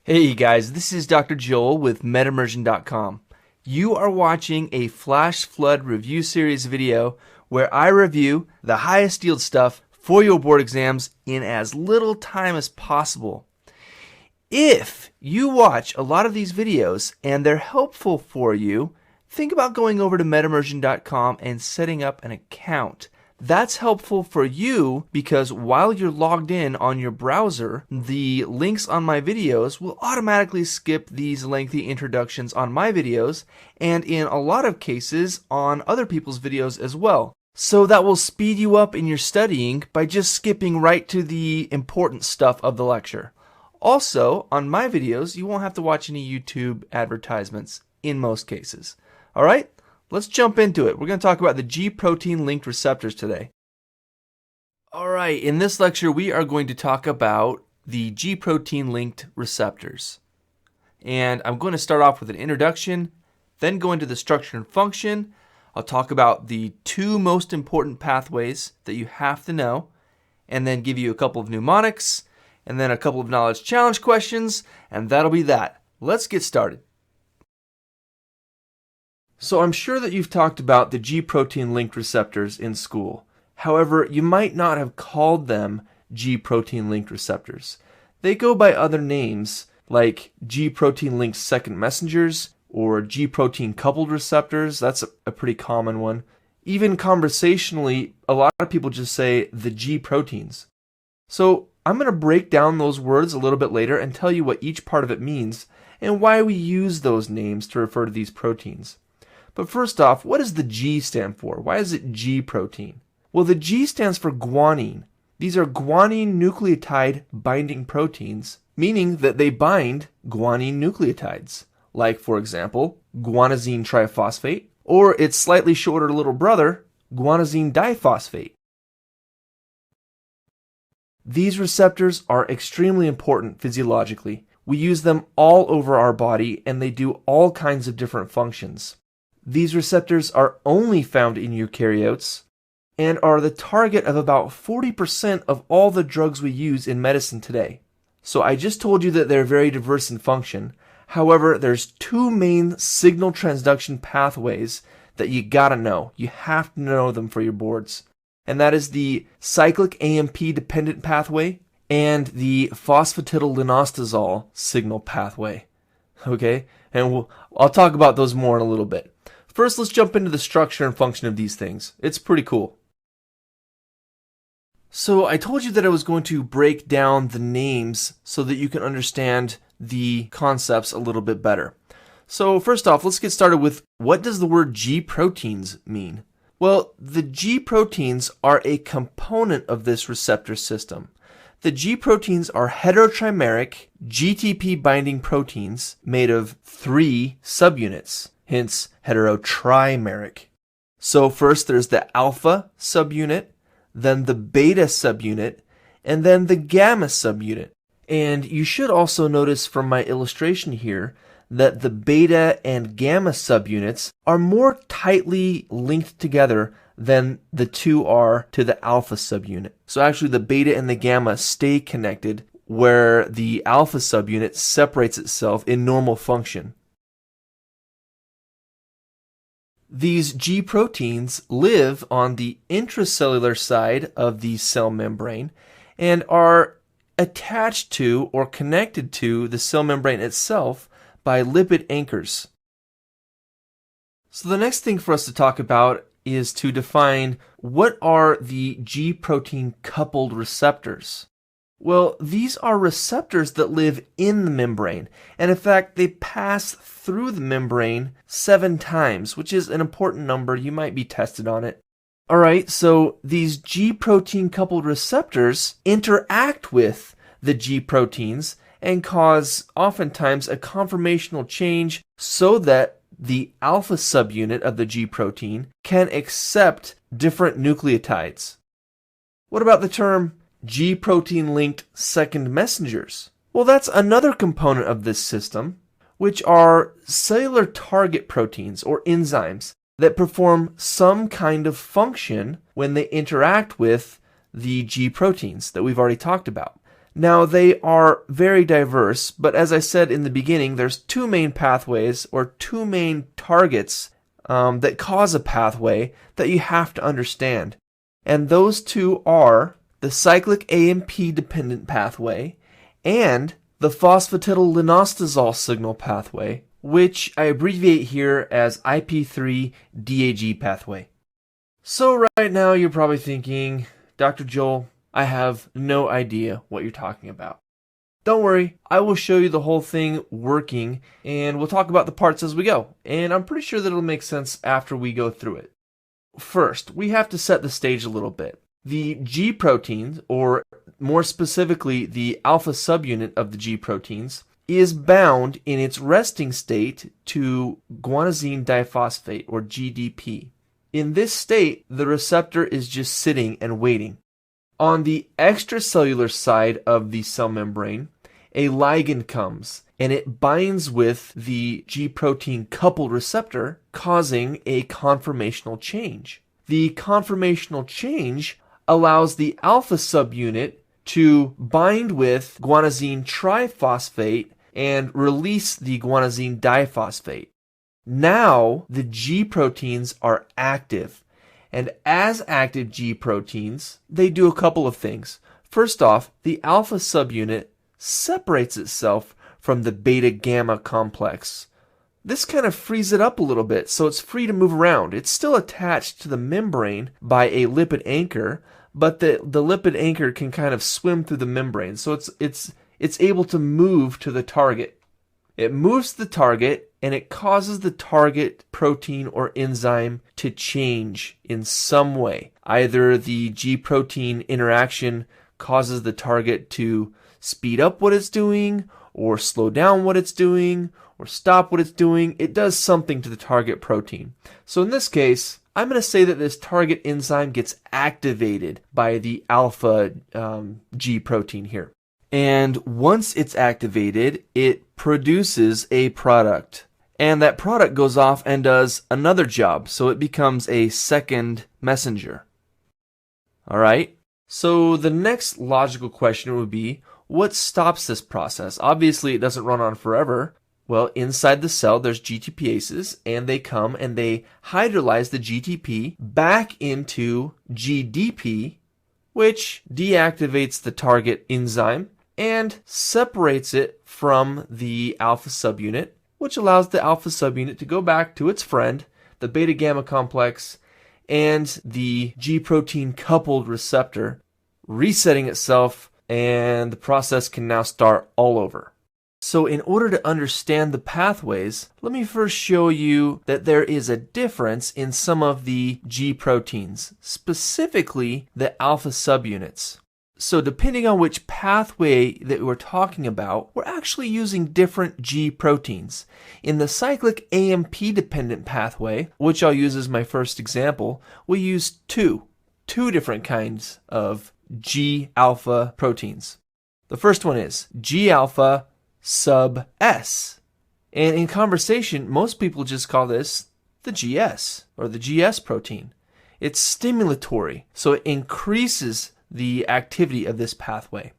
Hey guys, this is Dr. Joel with MedImmersion.com. You are watching a flash flood review series video where I review the highest yield stuff for your board exams in as little time as possible. If you watch a lot of these videos and they're helpful for you, think about going over to MedImmersion.com and setting up an account. That's helpful for you because while you're logged in on your browser, the links on my videos will automatically skip these lengthy introductions on my videos and in a lot of cases on other people's videos as well. So that will speed you up in your studying by just skipping right to the important stuff of the lecture. Also, on my videos, you won't have to watch any YouTube advertisements in most cases. All right? Let's jump into it. We're going to talk about the G protein linked receptors today. All right, in this lecture, we are going to talk about the G protein linked receptors. And I'm going to start off with an introduction, then go into the structure and function. I'll talk about the two most important pathways that you have to know, and then give you a couple of mnemonics, and then a couple of knowledge challenge questions, and that'll be that. Let's get started. So I'm sure that you've talked about the G protein linked receptors in school. However, you might not have called them G protein linked receptors. They go by other names like G protein linked second messengers or G protein coupled receptors. That's a pretty common one. Even conversationally, a lot of people just say the G proteins. So I'm going to break down those words a little bit later and tell you what each part of it means and why we use those names to refer to these proteins. But first off, what does the G stand for? Why is it G protein? Well, the G stands for guanine. These are guanine nucleotide binding proteins, meaning that they bind guanine nucleotides, like, for example, guanosine triphosphate, or its slightly shorter little brother, guanosine diphosphate. These receptors are extremely important physiologically. We use them all over our body, and they do all kinds of different functions. These receptors are only found in eukaryotes and are the target of about 40% of all the drugs we use in medicine today. So I just told you that they're very diverse in function. However, there's two main signal transduction pathways that you gotta know. You have to know them for your boards. And that is the cyclic AMP dependent pathway and the phosphatidyllinositol signal pathway. Okay? And I'll talk about those more in a little bit. First, let's jump into the structure and function of these things. It's pretty cool. So I told you that I was going to break down the names so that you can understand the concepts a little bit better. So first off, let's get started with what does the word G proteins mean? Well, the G proteins are a component of this receptor system. The G proteins are heterotrimeric GTP binding proteins made of 3 subunits. Hence heterotrimeric. So first there's the alpha subunit, then the beta subunit, and then the gamma subunit. And you should also notice from my illustration here that the beta and gamma subunits are more tightly linked together than the two are to the alpha subunit. So actually the beta and the gamma stay connected where the alpha subunit separates itself in normal function. These G proteins live on the intracellular side of the cell membrane and are attached to or connected to the cell membrane itself by lipid anchors. So the next thing for us to talk about is to define what are the G protein coupled receptors. Well, these are receptors that live in the membrane, and in fact, they pass through the membrane 7 times, which is an important number. You might be tested on it. Alright, so these G protein coupled receptors interact with the G proteins and cause oftentimes a conformational change so that the alpha subunit of the G protein can accept different nucleotides. What about the term G protein linked second messengers? Well, that's another component of this system, which are cellular target proteins or enzymes that perform some kind of function when they interact with the G proteins that we've already talked about. Now, they are very diverse, but as I said in the beginning, there's two main pathways or two main targets that cause a pathway that you have to understand. And those two are the cyclic AMP-dependent pathway and the phosphatidyllinositol signal pathway, which I abbreviate here as IP3-DAG pathway. So right now you're probably thinking, Dr. Joel, I have no idea what you're talking about. Don't worry, I will show you the whole thing working, and we'll talk about the parts as we go. And I'm pretty sure that it'll make sense after we go through it. First, we have to set the stage a little bit. The G proteins, or more specifically the alpha subunit of the G proteins, is bound in its resting state to guanosine diphosphate, or GDP. In this state, the receptor is just sitting and waiting. On the extracellular side of the cell membrane, a ligand comes and it binds with the G protein coupled receptor, causing a conformational change. The conformational change allows the alpha subunit to bind with guanosine triphosphate and release the guanosine diphosphate. Now the G proteins are active. And as active G proteins, they do a couple of things. First off, the alpha subunit separates itself from the beta-gamma complex. This kind of frees it up a little bit, so it's free to move around. It's still attached to the membrane by a lipid anchor, but the lipid anchor can kind of swim through the membrane, so it's able to move to the target. It moves to the target, and it causes the target protein or enzyme to change in some way. Either the G protein interaction causes the target to speed up what it's doing, or slow down what it's doing, or stop what it's doing. It does something to the target protein. So in this case, I'm going to say that this target enzyme gets activated by the alpha G protein here. And once it's activated, it produces a product. And that product goes off and does another job, so it becomes a second messenger. All right? So the next logical question would be, what stops this process? Obviously, it doesn't run on forever. Well, inside the cell, there's GTPases, and they come and they hydrolyze the GTP back into GDP, which deactivates the target enzyme and separates it from the alpha subunit, which allows the alpha subunit to go back to its friend, the beta-gamma complex, and the G protein coupled receptor, resetting itself, and the process can now start all over. So in order to understand the pathways, let me first show you that there is a difference in some of the G proteins, specifically the alpha subunits. So depending on which pathway that we're talking about, we're actually using different G proteins. In the cyclic AMP-dependent pathway, which I'll use as my first example, we use two different kinds of G-alpha proteins. The first one is G-alpha sub S. And in conversation, most people just call this the GS, or the GS protein. It's stimulatory, so it increases the activity of this pathway.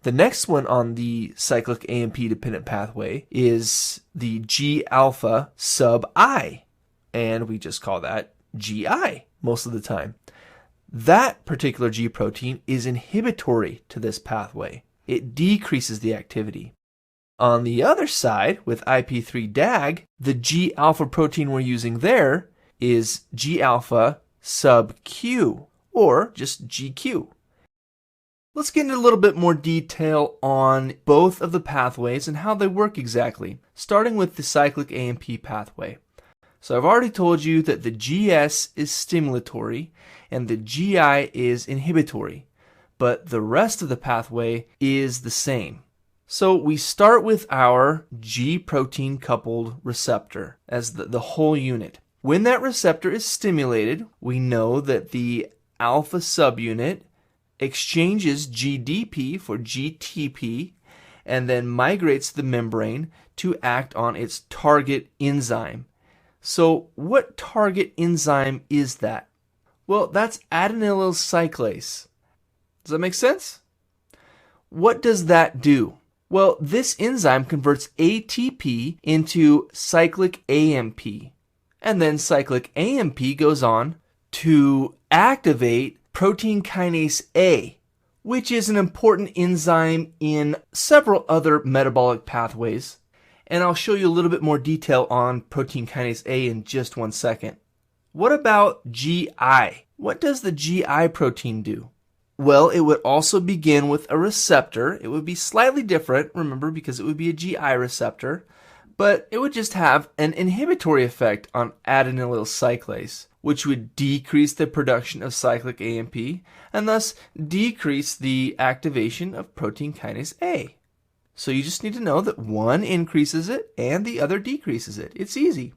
The next one on the cyclic AMP-dependent pathway is the G-alpha sub I, and we just call that GI most of the time. That particular G protein is inhibitory to this pathway. It decreases the activity. On the other side, with IP3-DAG, the G-alpha protein we're using there is G-alpha sub Q, or just GQ. Let's get into a little bit more detail on both of the pathways and how they work exactly, starting with the cyclic AMP pathway. So I've already told you that the GS is stimulatory and the GI is inhibitory, but the rest of the pathway is the same. So we start with our G protein coupled receptor as the whole unit. When that receptor is stimulated, we know that the alpha subunit exchanges GDP for GTP and then migrates the membrane to act on its target enzyme. So what target enzyme is that? Well, that's adenylyl cyclase. Does that make sense? What does that do? Well, this enzyme converts ATP into cyclic AMP. And then cyclic AMP goes on to activate protein kinase A, which is an important enzyme in several other metabolic pathways. And I'll show you a little bit more detail on protein kinase A in just one second. What about GI? What does the GI protein do? Well, it would also begin with a receptor. It would be slightly different, remember, because it would be a GI receptor, but it would just have an inhibitory effect on adenylyl cyclase, which would decrease the production of cyclic AMP and thus decrease the activation of protein kinase A. So you just need to know that one increases it and the other decreases it. It's easy.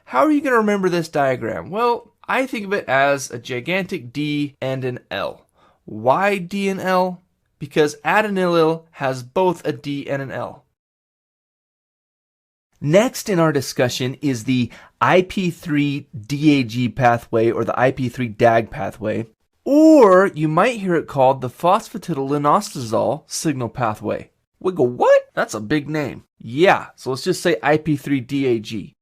How are you going to remember this diagram? Well, I think of it as a gigantic D and an L. Why D and L? Because adenylyl has both a D and an L. Next in our discussion is the IP3-DAG pathway, or the IP3-DAG pathway, or you might hear it called the phosphatidylinositol signal pathway. We go, what? That's a big name. Yeah, so let's just say IP3-DAG.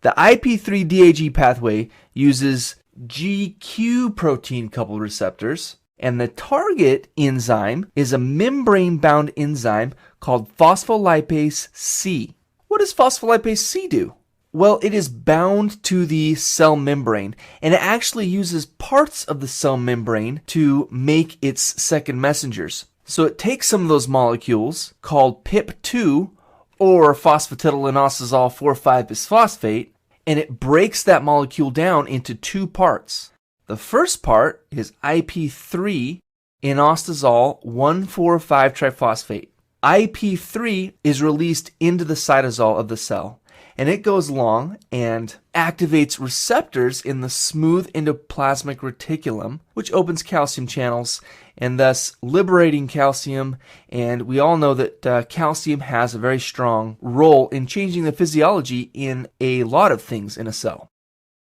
The IP3-DAG pathway uses GQ protein coupled receptors, and the target enzyme is a membrane-bound enzyme called phospholipase C. What does phospholipase C do? Well, it is bound to the cell membrane, and it actually uses parts of the cell membrane to make its second messengers. So it takes some of those molecules, called PIP2, or phosphatidylinositol 4,5-bisphosphate, and it breaks that molecule down into two parts. The first part is IP3 inositol 1,4,5-triphosphate. IP3 is released into the cytosol of the cell, and it goes along and activates receptors in the smooth endoplasmic reticulum, which opens calcium channels and thus liberating calcium. And we all know that calcium has a very strong role in changing the physiology in a lot of things in a cell.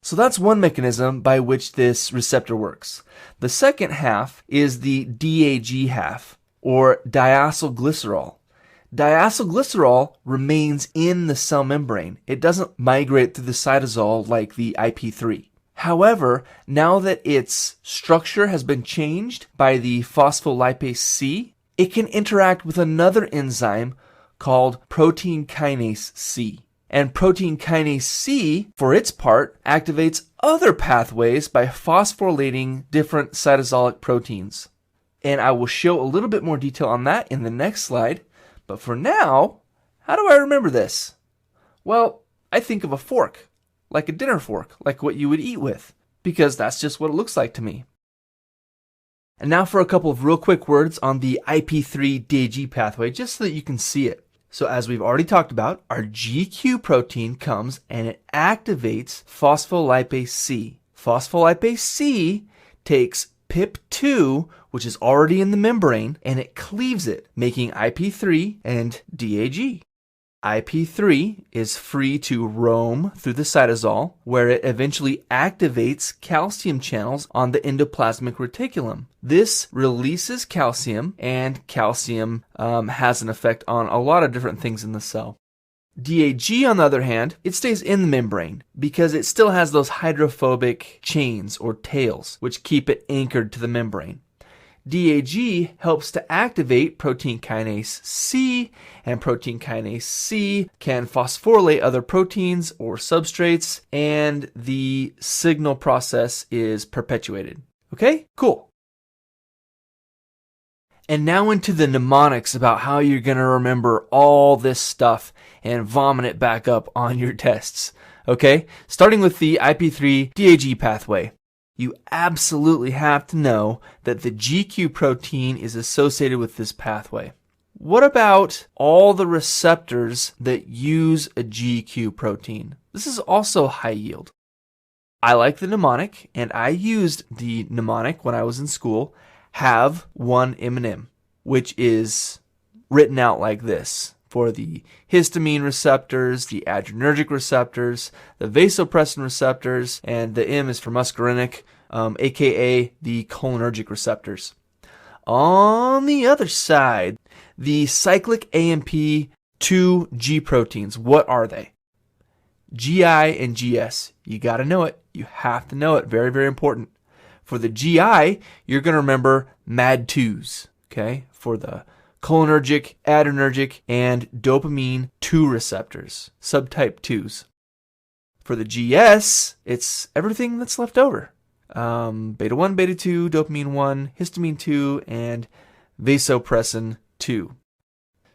So that's one mechanism by which this receptor works. The second half is the DAG half, or diacylglycerol. Diacylglycerol remains in the cell membrane. It doesn't migrate through the cytosol like the IP3. However, now that its structure has been changed by the phospholipase C, it can interact with another enzyme called protein kinase C. And protein kinase C, for its part, activates other pathways by phosphorylating different cytosolic proteins. And I will show a little bit more detail on that in the next slide. But for now, how do I remember this? Well, I think of a fork, like a dinner fork, like what you would eat with, because that's just what it looks like to me. And now for a couple of real quick words on the IP3-DAG pathway, just so that you can see it. So as we've already talked about, our GQ protein comes and it activates phospholipase C. Phospholipase C takes PIP2, which is already in the membrane, and it cleaves it, making IP3 and DAG. IP3 is free to roam through the cytosol, where it eventually activates calcium channels on the endoplasmic reticulum. This releases calcium, and calcium has an effect on a lot of different things in the cell. DAG, on the other hand, it stays in the membrane because it still has those hydrophobic chains or tails, which keep it anchored to the membrane. DAG helps to activate protein kinase C, and protein kinase C can phosphorylate other proteins or substrates, and the signal process is perpetuated. Okay, cool. And now into the mnemonics about how you're going to remember all this stuff and vomit it back up on your tests. Okay, starting with the IP3-DAG pathway. You absolutely have to know that the GQ protein is associated with this pathway. What about all the receptors that use a GQ protein? This is also high yield. I like the mnemonic, and I used the mnemonic when I was in school, have one M&M, which is written out like this for the histamine receptors, the adrenergic receptors, the vasopressin receptors, and the M is for muscarinic, aka the cholinergic receptors. On the other side, The cyclic AMP2 G proteins, what are they? GI and GS. You got to know it. You have to know it. Very, very important. For the GI, you're going to remember MAD2s, okay? For the cholinergic, adrenergic, and dopamine 2 receptors, subtype 2s. For the GS, it's everything that's left over. Beta 1, beta 2, dopamine 1, histamine 2, and vasopressin 2.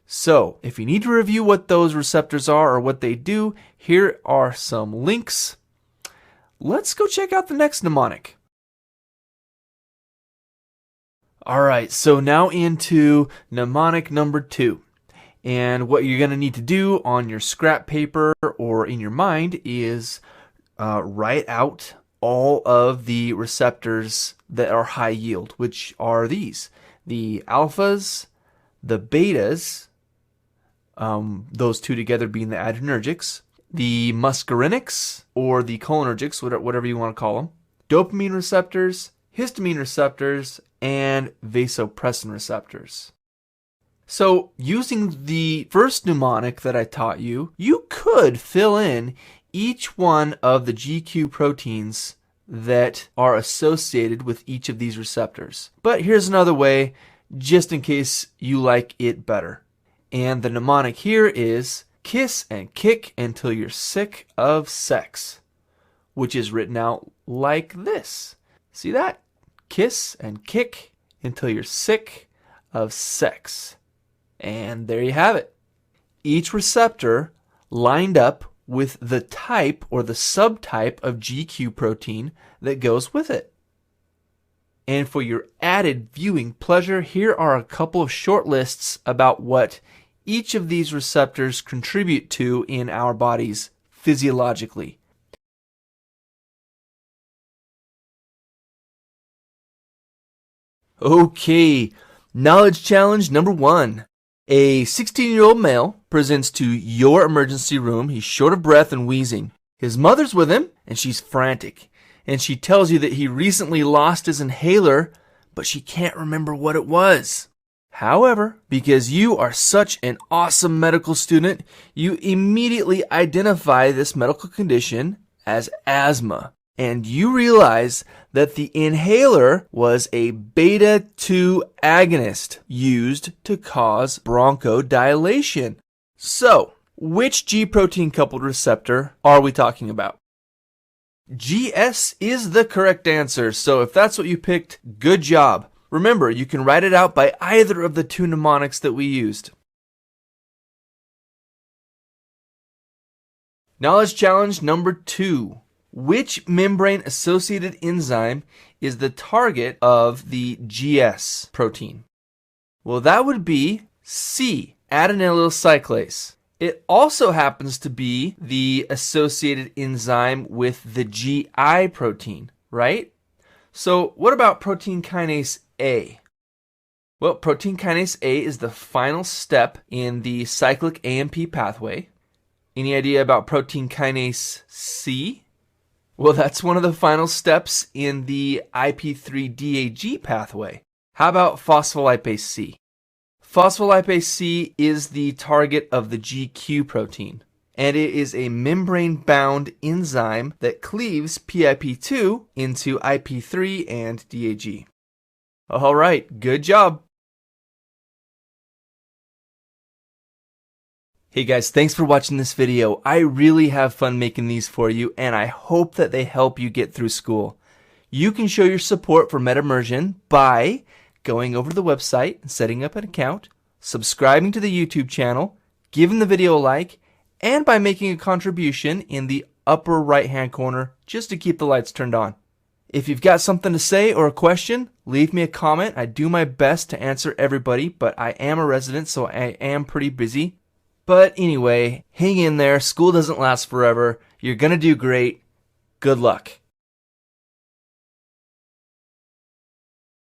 So, if you need to review what those receptors are or what they do, here are some links. Let's go check out the next mnemonic. Alright, so now into mnemonic number 2. And what you're going to need to do on your scrap paper or in your mind is write out all of the receptors that are high yield, which are these. The alphas, the betas, those two together being the adrenergics, the muscarinics, or the cholinergics, whatever you want to call them, dopamine receptors, histamine receptors, and vasopressin receptors. So, using the first mnemonic that I taught you, you could fill in each one of the GQ proteins that are associated with each of these receptors. But here's another way, just in case you like it better. And the mnemonic here is kiss and kick until you're sick of sex, which is written out like this. See that? Kiss and kick until you're sick of sex. And there you have it. Each receptor lined up with the type or the subtype of GQ protein that goes with it. And for your added viewing pleasure, here are a couple of short lists about what each of these receptors contribute to in our bodies physiologically. Okay, knowledge challenge number 1. A 16-year-old male presents to your emergency room. He's short of breath and wheezing. His mother's with him, and she's frantic. And she tells you that he recently lost his inhaler, but she can't remember what it was. However, because you are such an awesome medical student, you immediately identify this medical condition as asthma. And you realize that the inhaler was a beta 2 agonist used to cause bronchodilation. So, which G protein coupled receptor are we talking about? GS is the correct answer, so if that's what you picked, good job. Remember, you can write it out by either of the two mnemonics that we used. Knowledge challenge number 2. Which membrane-associated enzyme is the target of the GS protein? Well, that would be C, adenylyl cyclase. It also happens to be the associated enzyme with the GI protein, right? So what about protein kinase A? Well, protein kinase A is the final step in the cyclic AMP pathway. Any idea about protein kinase C? Well, that's one of the final steps in the IP3-DAG pathway. How about phospholipase C? Phospholipase C is the target of the GQ protein, and it is a membrane-bound enzyme that cleaves PIP2 into IP3 and DAG. All right, good job. Hey guys, thanks for watching this video. I really have fun making these for you, and I hope that they help you get through school. You can show your support for MedImmersion by going over to the website and setting up an account, subscribing to the YouTube channel, giving the video a like, and by making a contribution in the upper right-hand corner just to keep the lights turned on. If you've got something to say or a question, leave me a comment. I do my best to answer everybody, but I am a resident, so I am pretty busy. But anyway, hang in there. School doesn't last forever. You're going to do great. Good luck.